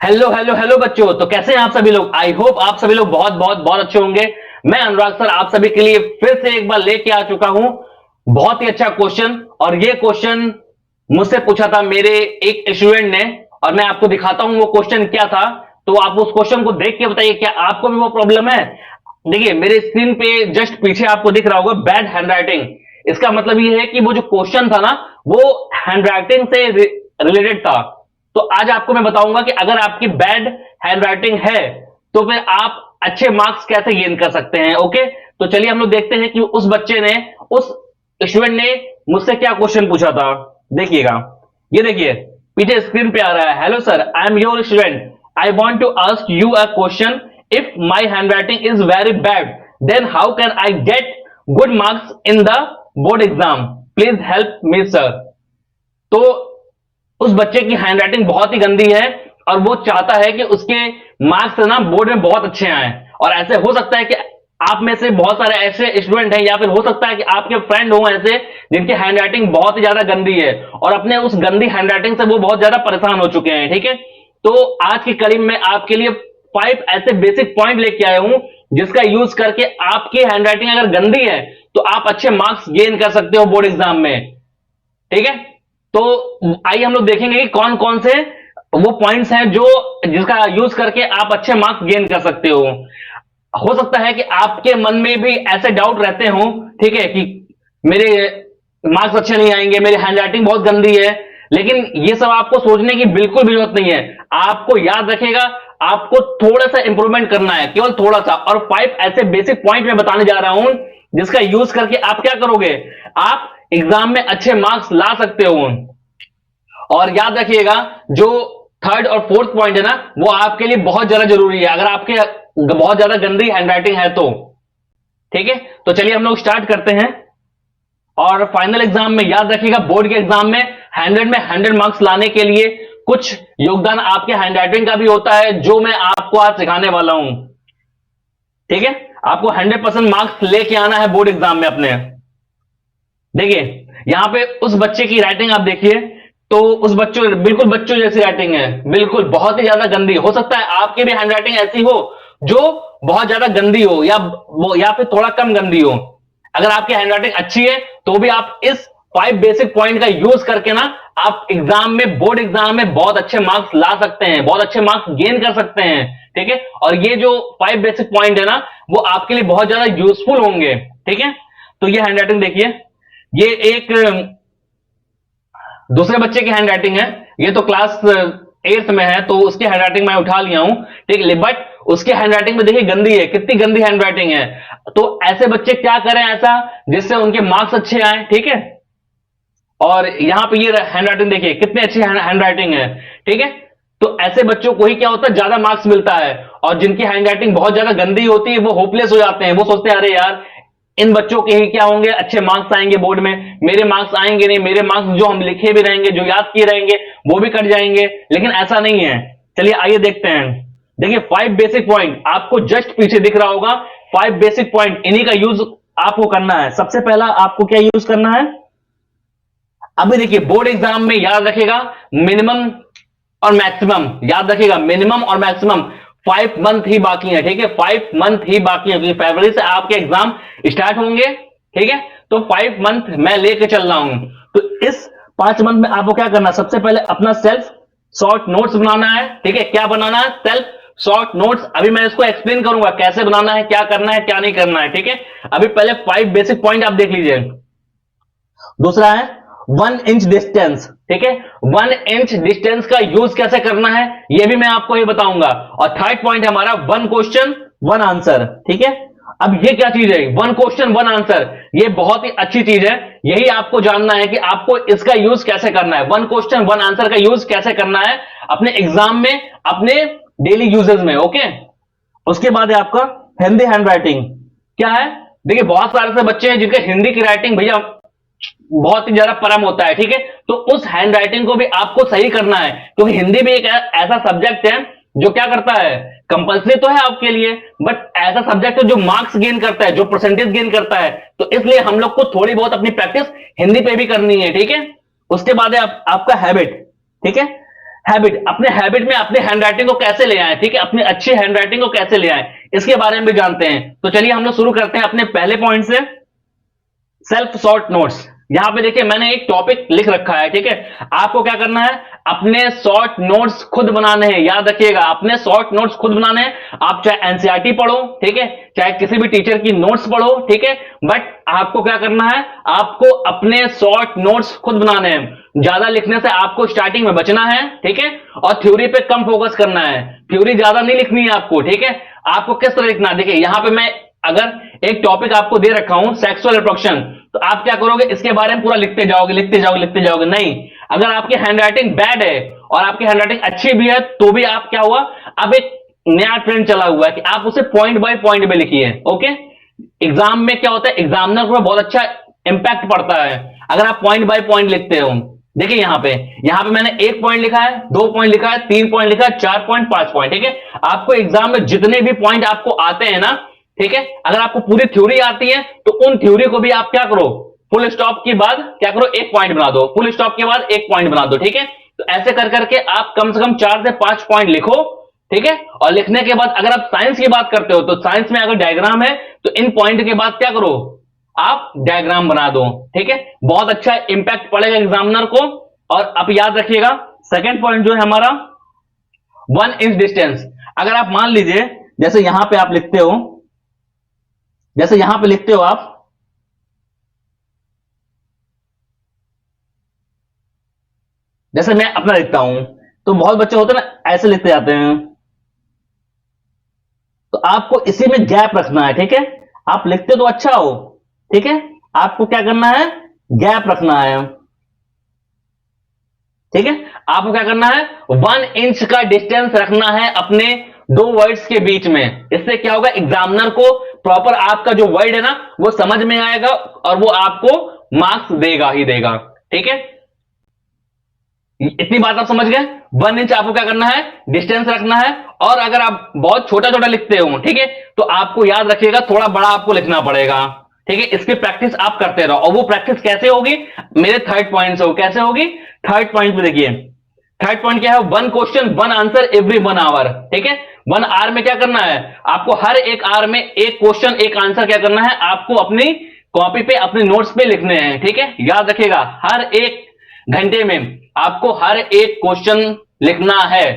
Hello hello hello बच्चों, तो कैसे हैं आप सभी लोग। आई होप आप सभी लोग बहुत बहुत बहुत अच्छे होंगे। मैं अनुराग सर आप सभी के लिए फिर से एक बार लेके आ चुका हूं बहुत ही अच्छा क्वेश्चन। और ये क्वेश्चन मुझसे पूछा था मेरे एक स्टूडेंट ने, और मैं आपको दिखाता हूं वो क्वेश्चन क्या था। तो आप उस क्वेश्चन को देख के बताइए क्या आपको भी वो प्रॉब्लम है। देखिए मेरे स्क्रीन पे जस्ट पीछे आपको दिख रहा होगा बैड हैंडराइटिंग। इसका मतलब ये है कि वो जो क्वेश्चन था ना, वो हैंडराइटिंग से रिलेटेड था। तो आज आपको मैं बताऊंगा कि अगर आपकी बैड हैंडराइटिंग है तो फिर आप अच्छे मार्क्स कैसे गेन कर सकते हैं। ओके, तो चलिए हम लोग देखते हैं कि उस बच्चे ने, उस स्टूडेंट ने मुझसे क्या क्वेश्चन पूछा था। देखिएगा, ये देखिए पीछे स्क्रीन पे आ रहा है, hello sir I am your student, I want to ask you a question. If my handwriting is very bad then how can I get good marks in the board exam, please help me sir. तो उस बच्चे की handwriting बहुत ही गंदी है और वो चाहता है कि उसके मार्क्स ना बोर्ड में बहुत अच्छे आए। और ऐसे हो सकता है कि आप में से बहुत सारे ऐसे स्टूडेंट हैं, या फिर हो सकता है कि आपके फ्रेंड हो ऐसे जिनकी हैंडराइटिंग बहुत ही ज्यादा गंदी है और अपने उस गंदी हैंडराइटिंग से वो बहुत ज्यादा परेशान हो चुके हैं। ठीक है, तो आज की कड़ी में आपके लिए 5 ऐसे बेसिक पॉइंट लेके आया हूं जिसका यूज करके आपकी हैंडराइटिंग अगर गंदी है तो आप अच्छे मार्क्स गेन कर सकते हो बोर्ड एग्जाम में। ठीक है, तो आइए हम लोग देखेंगे कि कौन कौन से वो पॉइंट्स हैं जो जिसका यूज करके आप अच्छे मार्क्स गेन कर सकते हो सकता है कि आपके मन में भी ऐसे डाउट रहते हो, ठीक है, कि मेरे मार्क्स अच्छे नहीं आएंगे, मेरी हैंडराइटिंग बहुत गंदी है। लेकिन ये सब आपको सोचने की बिल्कुल भी जरूरत नहीं है। आपको याद रखेगा, आपको थोड़ा सा इंप्रूवमेंट करना है, केवल थोड़ा सा। और 5 ऐसे बेसिक पॉइंट मैं बताने जा रहा हूं जिसका यूज करके आप क्या करोगे, आप एग्जाम में अच्छे मार्क्स ला सकते हो। और याद रखिएगा, जो थर्ड और फोर्थ पॉइंट है ना, वो आपके लिए बहुत ज्यादा जरूरी है अगर आपके बहुत ज्यादा गंदी हैंडराइटिंग है तो। ठीक है, तो चलिए हम लोग स्टार्ट करते हैं। और फाइनल एग्जाम में याद रखिएगा, बोर्ड के एग्जाम में 100 में 100 मार्क्स लाने के लिए कुछ योगदान आपके हैंडराइटिंग का भी होता है, जो मैं आपको आज सिखाने वाला हूं। ठीक है, आपको 100% मार्क्स लेके आना है बोर्ड एग्जाम में अपने। देखिए यहां पे उस बच्चे की राइटिंग आप देखिए, तो उस बच्चों बिल्कुल बच्चों जैसी राइटिंग है, बिल्कुल बहुत ही ज्यादा गंदी। हो सकता है आपकी भी हैंडराइटिंग ऐसी हो जो बहुत ज्यादा गंदी हो, या फिर थोड़ा कम गंदी हो। अगर आपकी हैंडराइटिंग अच्छी है तो भी आप इस 5 बेसिक पॉइंट का यूज करके ना आप एग्जाम में, बोर्ड एग्जाम में बहुत अच्छे मार्क्स ला सकते हैं, बहुत अच्छे मार्क्स गेन कर सकते हैं। ठीक है, और ये जो 5 बेसिक पॉइंट है ना, वो आपके लिए बहुत ज्यादा यूजफुल होंगे। ठीक है, तो ये हैंडराइटिंग देखिए, ये एक दूसरे बच्चे की हैंडराइटिंग है। ये तो क्लास 8th में है तो उसकी हैंडराइटिंग मैं उठा लिया हूं। ठीक है, बट उसकी हैंडराइटिंग में देखिए गंदी है, कितनी गंदी हैंडराइटिंग है। तो ऐसे बच्चे क्या करें ऐसा जिससे उनके मार्क्स अच्छे आए। ठीक है, और यहां पे ये हैंडराइटिंग देखिए कितनी अच्छी हैंडराइटिंग है। ठीक है, तो ऐसे बच्चों को ही क्या होता है, ज्यादा मार्क्स मिलता है। और जिनकी हैंडराइटिंग बहुत ज्यादा गंदी होती है वो होपलेस हो जाते हैं, वो सोचते हैं अरे यार इन बच्चों के ही क्या होंगे, अच्छे मार्क्स आएंगे बोर्ड में, मेरे मार्क्स आएंगे नहीं, मेरे मार्क्स जो हम लिखे भी रहेंगे, जो याद किए रहेंगे, वो भी कट जाएंगे। लेकिन ऐसा नहीं है। चलिए आइए देखते हैं। देखिए 5 बेसिक पॉइंट आपको जस्ट पीछे दिख रहा होगा। 5 बेसिक पॉइंट, इन्हीं का यूज आपको करना है। सबसे पहला आपको क्या यूज करना है, अभी देखिए बोर्ड एग्जाम में याद रखेगा मिनिमम और मैक्सिमम, याद रखिएगा मिनिमम और मैक्सिमम 5 मंथ ही बाकी है। ठीक है, 5 मंथ ही बाकी है, क्योंकि फरवरी से आपके एग्जाम स्टार्ट होंगे। ठीक है, तो 5 मंथ मैं लेके चल रहा हूं। तो इस 5 मंथ में आपको क्या करना है, सबसे पहले अपना सेल्फ शॉर्ट नोट्स बनाना है। ठीक है, क्या बनाना है, सेल्फ शॉर्ट नोट्स। अभी मैं इसको एक्सप्लेन करूंगा कैसे बनाना है, क्या करना है, क्या नहीं करना है। ठीक है, अभी पहले 5 बेसिक पॉइंट आप देख लीजिए। दूसरा है 1 इंच डिस्टेंस। ठीक है, 1 इंच डिस्टेंस का यूज कैसे करना है यह भी मैं आपको ये बताऊंगा। और थर्ड पॉइंट है हमारा 1 क्वेश्चन 1 आंसर। ठीक है, अब ये क्या चीज है, 1 क्वेश्चन 1 आंसर, ये बहुत ही अच्छी चीज है। यही आपको जानना है कि आपको इसका यूज कैसे करना है, 1 क्वेश्चन 1 आंसर का यूज कैसे करना है अपने एग्जाम में, अपने डेली यूजेस में। ओके, उसके बाद है आपका हिंदी हैंड राइटिंग। क्या है, देखिए बहुत सारे से बच्चे हैं जिनके हिंदी की राइटिंग भैया बहुत ही ज्यादा परम होता है। ठीक है, तो उस हैंड राइटिंग को भी आपको सही करना है, क्योंकि हिंदी भी एक ऐसा सब्जेक्ट है जो क्या करता है, कंपल्सरी तो है आपके लिए, बट ऐसा सब्जेक्ट है जो मार्क्स गेन करता है, जो परसेंटेज गेन करता है। तो इसलिए हम लोग को थोड़ी बहुत अपनी प्रैक्टिस हिंदी पे भी करनी है। ठीक है, उसके बाद है आपका हैबिट। ठीक है, हैबिट, अपने हैबिट में अपने हैंडराइटिंग को कैसे ले आए, ठीक है, अपनी अच्छी हैंडराइटिंग को कैसे ले आए, इसके बारे में भी जानते हैं। तो चलिए हम लोग शुरू करते हैं अपने पहले पॉइंट से, सेल्फ शॉर्ट नोट्स। यहां पे देखिए मैंने एक टॉपिक लिख रखा है, ठीक है, आपको क्या करना है, अपने शॉर्ट नोट्स खुद बनाने हैं। याद रखिएगा, अपने शॉर्ट नोट्स खुद बनाने हैं। आप चाहे एनसीईआरटी पढ़ो, ठीक है, चाहे किसी भी टीचर की नोट्स पढ़ो, ठीक है, बट आपको क्या करना है, आपको अपने शॉर्ट नोट्स खुद बनाने हैं। ज्यादा लिखने से आपको स्टार्टिंग में बचना है, ठीक है, और थ्योरी पे कम फोकस करना है। थ्योरी ज्यादा नहीं लिखनी है आपको, ठीक है। आपको किस तरह लिखना है, देखिए यहां पे मैं अगर एक टॉपिक आपको दे रखा हूं सेक्सुअल रिप्रोडक्शन, तो आप क्या करोगे, इसके बारे में पूरा लिखते जाओगे लिखते जाओगे लिखते जाओगे, नहीं। अगर आपकी हैंडराइटिंग बैड है और आपकी हैंडराइटिंग अच्छी भी है, तो भी आप क्या हुआ, अब एक नया ट्रेंड चला हुआ है कि आप उसे पॉइंट बाय पॉइंट में लिखिए, ओके। एग्जाम में क्या होता है, एग्जामिनर को बहुत अच्छा इंपैक्ट पड़ता है अगर आप पॉइंट बाय पॉइंट लिखते हो। देखिए यहां पे मैंने 1 पॉइंट लिखा है, 2 पॉइंट लिखा है, 3 पॉइंट लिखा है, 4 पॉइंट, 5 पॉइंट, ठीक है। आपको एग्जाम में जितने भी पॉइंट आपको आते हैं ना, ठीक है, अगर आपको पूरी थ्योरी आती है तो उन थ्योरी को भी आप क्या करो, फुल स्टॉप के बाद क्या करो, 1 पॉइंट बना दो, फुल स्टॉप के बाद 1 पॉइंट बना दो, ठीक है। तो ऐसे कर करके आप कम से कम 4 से 5 पॉइंट लिखो, ठीक है। और लिखने के बाद अगर आप साइंस की बात करते हो तो साइंस में अगर डायग्राम है तो इन पॉइंट के बाद क्या करो, आप डायग्राम बना दो, ठीक है। बहुत अच्छा इंपैक्ट पड़ेगा एग्जामिनर को। और आप याद रखिएगा सेकेंड पॉइंट जो है हमारा 1 इंच डिस्टेंस। अगर आप मान लीजिए जैसे यहां पे आप लिखते हो, जैसे यहां पे लिखते हो आप, जैसे मैं अपना लिखता हूं, तो बहुत बच्चे होते हैं ना ऐसे लिखते जाते हैं, तो आपको इसी में गैप रखना है, ठीक है। आप लिखते तो अच्छा हो, ठीक है, आपको क्या करना है, गैप रखना है, ठीक है। आपको क्या करना है, 1 इंच का डिस्टेंस रखना है अपने 2 वर्ड्स के बीच में। इससे क्या होगा, एग्जामिनर को प्रॉपर आपका जो वर्ड है ना वो समझ में आएगा और वो आपको मार्क्स देगा ही देगा, ठीक है। इतनी बात आप समझ गए। 1 इंच आपको क्या करना है, डिस्टेंस रखना है। और अगर आप बहुत छोटा छोटा लिखते हो, ठीक है, तो आपको याद रखिएगा थोड़ा बड़ा आपको लिखना पड़ेगा, ठीक है। इसकी प्रैक्टिस आप करते रहो। और वो प्रैक्टिस कैसे होगी, मेरे थर्ड पॉइंट से हो, कैसे होगी, थर्ड पॉइंट पे देखिए। थर्ड पॉइंट क्या है, 1 क्वेश्चन 1 आंसर एवरी 1 आवर, ठीक है। 1 आवर में क्या करना है, आपको हर 1 आवर में 1 क्वेश्चन 1 आंसर क्या करना है, आपको अपनी कॉपी पे अपने नोट्स पे लिखने हैं, ठीक है। याद रखिएगा हर 1 घंटे में आपको हर 1 क्वेश्चन लिखना है।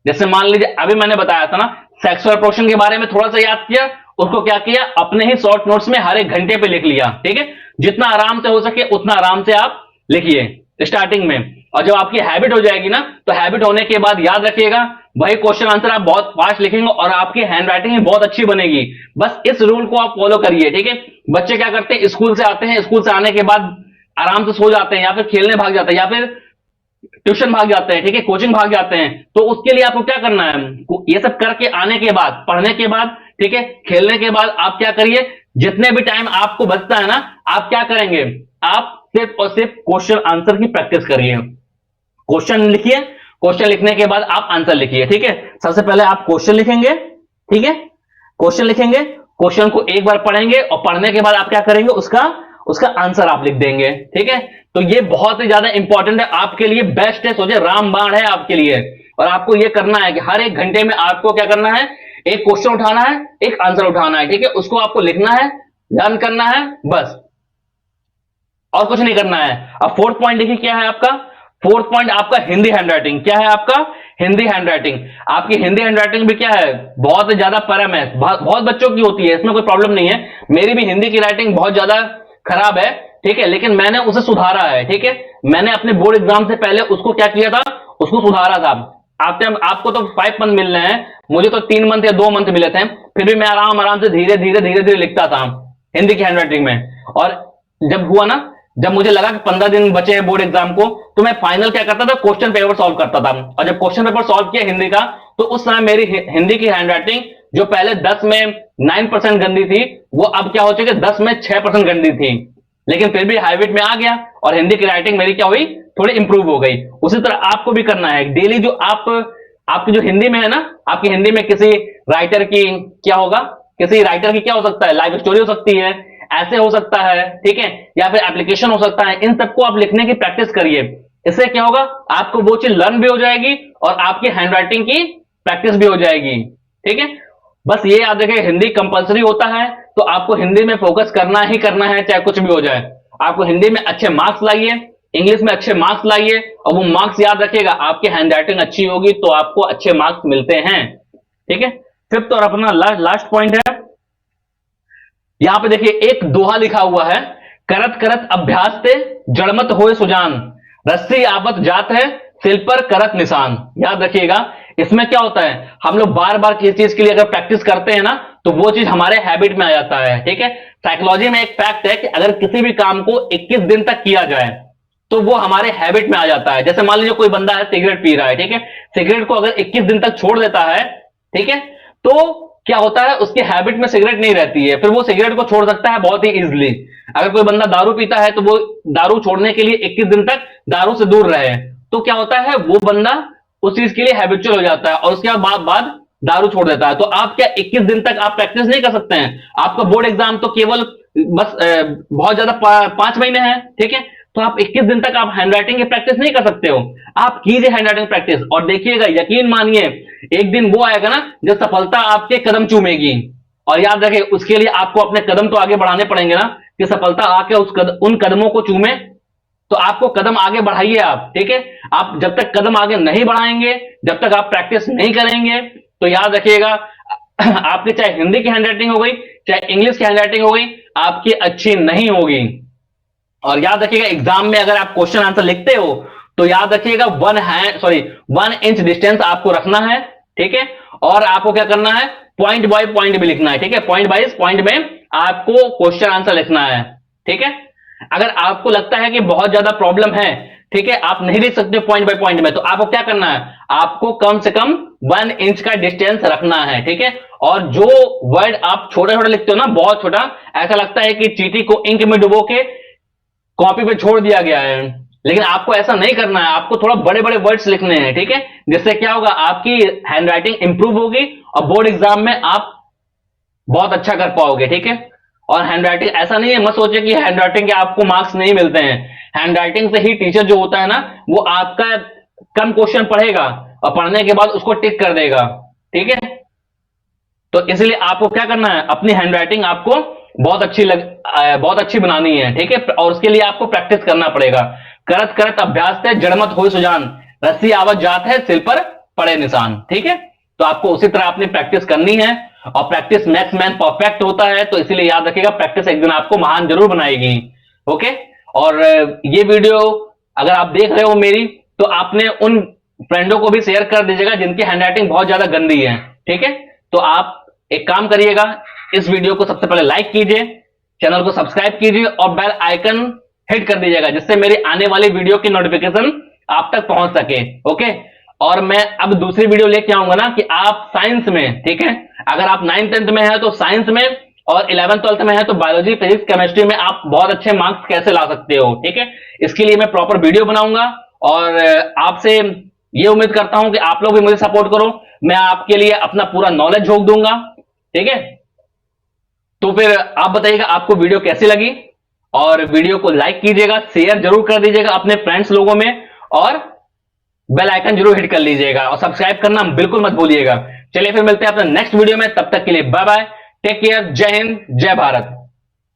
जैसे मान लीजिए अभी मैंने बताया था ना, सेक्सुअल रिप्रोडक्शन के बारे में थोड़ा सा याद किया, उसको क्या किया, अपने ही शॉर्ट नोट्स में हर 1 घंटे पे लिख लिया, ठीक है। जितना आराम से हो सके उतना आराम से आप लिखिए स्टार्टिंग में। और जब आपकी हैबिट हो जाएगी ना, तो हैबिट होने के बाद याद रखिएगा वही क्वेश्चन आंसर आप बहुत फास्ट लिखेंगे और आपकी हैंडराइटिंग भी बहुत अच्छी बनेगी। बस इस रूल को आप फॉलो करिए, ठीक है। बच्चे क्या करते हैं, स्कूल से आते हैं, स्कूल से आने के बाद आराम से सो जाते हैं या फिर खेलने भाग जाते हैं या फिर ट्यूशन भाग जाते हैं, ठीक है, कोचिंग भाग जाते हैं। तो उसके लिए आपको क्या करना है, ये सब करके आने के बाद, पढ़ने के बाद, ठीक है, खेलने के बाद आप क्या करिए, जितने भी टाइम आपको बचता है ना, आप क्या करेंगे, आप सिर्फ और सिर्फ क्वेश्चन आंसर की प्रैक्टिस करिए। क्वेश्चन लिखिए, क्वेश्चन लिखने के बाद आप आंसर लिखिए, ठीक है। सबसे पहले आप क्वेश्चन लिखेंगे, ठीक है, क्वेश्चन लिखेंगे, क्वेश्चन को एक बार पढ़ेंगे और पढ़ने के बाद आप क्या करेंगे, उसका आंसर आप लिख देंगे, ठीक है। तो ये बहुत ही ज्यादा इंपॉर्टेंट है आपके लिए, बेस्ट है, सोचे रामबाण है आपके लिए। और आपको ये करना है कि हर 1 घंटे में आपको क्या करना है, एक क्वेश्चन उठाना है, एक आंसर उठाना है, ठीक है, उसको आपको लिखना है, लर्न करना है, बस और कुछ नहीं करना है। अब 4th पॉइंट देखिए क्या है आपका, 4th पॉइंट आपका हिंदी हैंडराइटिंग। क्या है आपका, हिंदी हैंडराइटिंग। आपकी हिंदी हैंडराइटिंग भी क्या है, बहुत ज्यादा परम है, बहुत बच्चों की होती है, इसमें कोई प्रॉब्लम नहीं है। मेरी भी हिंदी की राइटिंग बहुत ज्यादा खराब है, ठीक है, लेकिन मैंने उसे सुधारा है, ठीक है। मैंने अपने बोर्ड एग्जाम से पहले उसको क्या किया था, उसको सुधारा था। आपको तो 5 मंथ मिल रहे हैं, मुझे तो 3 मंथ या 2 मंथ मिले थे, फिर भी मैं आराम से धीरे धीरे लिखता था हिंदी की हैंडराइटिंग में। और जब हुआ ना, जब मुझे लगा कि 15 दिन बचे हैं बोर्ड एग्जाम को, तो मैं फाइनल क्या करता था, क्वेश्चन पेपर सॉल्व करता था। और जब क्वेश्चन पेपर सॉल्व किया हिंदी का, तो उस समय मेरी हिंदी की हैंडराइटिंग जो पहले 10 में 9% गंदी थी, वो अब क्या हो चुकी है, 10 में 6% गंदी थी। लेकिन फिर भी हैबिट में आ गया और हिंदी की राइटिंग मेरी क्या हुई, थोड़ी इंप्रूव हो गई। उसी तरह आपको भी करना है डेली। जो आपकी जो हिंदी में है ना, आपकी हिंदी में किसी राइटर की क्या होगा, किसी राइटर की क्या हो सकता है, लाइफ स्टोरी हो सकती है, ऐसे हो सकता है, ठीक है, या फिर एप्लीकेशन हो सकता है। इन सबको आप लिखने की प्रैक्टिस करिए। इससे क्या होगा, आपको वो चीज लर्न भी हो जाएगी और आपकी हैंडराइटिंग की प्रैक्टिस भी हो जाएगी। ठीक है, बस ये याद रखिए, हिंदी कंपलसरी होता है, तो आपको हिंदी में फोकस करना ही करना है, चाहे कुछ भी हो जाए। आपको हिंदी में अच्छे मार्क्स लाइए, इंग्लिश में अच्छे मार्क्स लाइए, और वो मार्क्स याद रखिएगा, आपकी हैंडराइटिंग अच्छी होगी तो आपको अच्छे मार्क्स मिलते हैं। ठीक है, फिफ्थ और अपना लास्ट पॉइंट है, यहां पे देखिए एक दोहा लिखा हुआ है, करत करत अभ्यास ते जड़मत होए सुजान, रस्सी आवत जात है सिल पर करत निशान। याद रखिएगा, इसमें क्या होता है, हम लोग बार बार किसी चीज के लिए अगर प्रैक्टिस करते हैं ना, तो वो चीज हमारे हैबिट में आ जाता है। ठीक है, साइकोलॉजी में एक फैक्ट है कि अगर किसी भी काम को 21 दिन तक किया जाए तो वो हमारे हैबिट में आ जाता है। जैसे मान लीजिए कोई बंदा है सिगरेट पी रहा है, ठीक है, सिगरेट को अगर 21 दिन तक छोड़ देता है, ठीक है, तो क्या होता है, उसकी हैबिट में सिगरेट नहीं रहती है, फिर वो सिगरेट को छोड़ सकता है बहुत ही इजीली। अगर कोई बंदा दारू पीता है तो वो दारू छोड़ने के लिए 21 दिन तक दारू से दूर रहे, तो क्या होता है, वो बंदा उस चीज के लिए हैबिचुअल हो जाता है और उसके बाद दारू छोड़ देता है। तो आप क्या 21 दिन तक आप प्रैक्टिस नहीं कर सकते हैं? आपका बोर्ड एग्जाम तो केवल बस बहुत ज्यादा 5 महीने हैं, ठीक है, तो आप 21 दिन तक आप हैंडराइटिंग की प्रैक्टिस नहीं कर सकते हो। आप कीजिए हैंडराइटिंग प्रैक्टिस और देखिएगा, यकीन मानिए एक दिन वो आएगा ना जब सफलता आपके कदम चूमेगी। और याद रखें, उसके लिए आपको अपने कदम तो आगे बढ़ाने पड़ेंगे ना, कि सफलता आके उन कदमों को चूमे। तो आपको कदम आगे बढ़ाइए आप, ठीक है। आप जब तक कदम आगे नहीं बढ़ाएंगे, जब तक आप प्रैक्टिस नहीं करेंगे, तो याद रखिएगा आपकी चाहे हिंदी की हैंडराइटिंग हो गई, चाहे इंग्लिश की हैंडराइटिंग हो गई, आपकी अच्छी नहीं होगी। और याद रखिएगा, एग्जाम में अगर आप क्वेश्चन आंसर लिखते हो तो याद रखिएगा 1 इंच डिस्टेंस आपको रखना है, ठीक है। और आपको क्या करना है, पॉइंट बाय पॉइंट भी लिखना है, ठीक है। पॉइंट बाय पॉइंट में आपको क्वेश्चन आंसर लिखना है, ठीक है। अगर आपको लगता है कि बहुत ज्यादा प्रॉब्लम है, ठीक है, आप नहीं लिख सकते पॉइंट बाय पॉइंट में, तो आपको क्या करना है, आपको कम से कम 1 इंच का डिस्टेंस रखना है, ठीक है। और जो वर्ड आप छोटा छोटा लिखते हो ना, बहुत छोटा, ऐसा लगता है कि चींटी को इंक में डुबो के कॉपी पे छोड़ दिया गया है, लेकिन आपको ऐसा नहीं करना है। आपको थोड़ा बड़े बड़े वर्ड्स लिखने हैं, ठीक है, जिससे क्या होगा, आपकी हैंडराइटिंग इंप्रूव होगी और बोर्ड एग्जाम में आप बहुत अच्छा कर पाओगे, ठीक है। और हैंडराइटिंग ऐसा नहीं है, मत सोचे कि हैंडराइटिंग के आपको मार्क्स नहीं मिलते हैं। हैंडराइटिंग से ही टीचर जो होता है ना, वो आपका कम क्वेश्चन पढ़ेगा और पढ़ने के बाद उसको टिक कर देगा, ठीक है। तो इसलिए आपको क्या करना है, अपनी हैंडराइटिंग आपको बहुत अच्छी बनानी है, ठीक है। और उसके लिए आपको प्रैक्टिस करना पड़ेगा। करत करत अभ्यास से जड़मत हो सुजान, रस्सी आवत जात है सिल पर पड़े निशान, ठीक है। तो आपको उसी तरह अपनी प्रैक्टिस करनी है, और प्रैक्टिस मैक्स मैन परफेक्ट होता है, तो इसीलिए याद रखिएगा, प्रैक्टिस एक दिन आपको महान जरूर बनाएगी। ओके, और ये वीडियो अगर आप देख रहे हो मेरी, तो आपने उन फ्रेंडों को भी शेयर कर दीजिएगा जिनकी हैंडराइटिंग बहुत ज्यादा गंदी है, ठीक है। तो आप एक काम करिएगा, इस वीडियो को सबसे पहले लाइक कीजिए, चैनल को सब्सक्राइब कीजिए और बेल आइकन हिट कर दीजिएगा, जिससे मेरी आने वाली वीडियो की नोटिफिकेशन आप तक पहुंच सके। ओके, और मैं अब दूसरी वीडियो लेके आऊंगा ना, कि आप साइंस में, ठीक है, अगर आप 9th-10th में है तो साइंस में, और 11th-12th में है तो बायोलॉजी, फिजिक्स, केमिस्ट्री में आप बहुत अच्छे मार्क्स कैसे ला सकते हो, ठीक है। इसके लिए मैं प्रॉपर वीडियो बनाऊंगा, और आपसे ये उम्मीद करता हूं कि आप लोग भी मुझे सपोर्ट करो, मैं आपके लिए अपना पूरा नॉलेज झोंक दूंगा, ठीक है। तो फिर आप बताइएगा आपको वीडियो कैसी लगी, और वीडियो को लाइक कीजिएगा, शेयर जरूर कर दीजिएगा अपने फ्रेंड्स लोगों में, और बेल आइकन जरूर हिट कर लीजिएगा, और सब्सक्राइब करना बिल्कुल मत भूलिएगा। चलिए फिर मिलते हैं अपने नेक्स्ट वीडियो में, तब तक के लिए बाय बाय, टेक केयर, जय हिंद, जय भारत।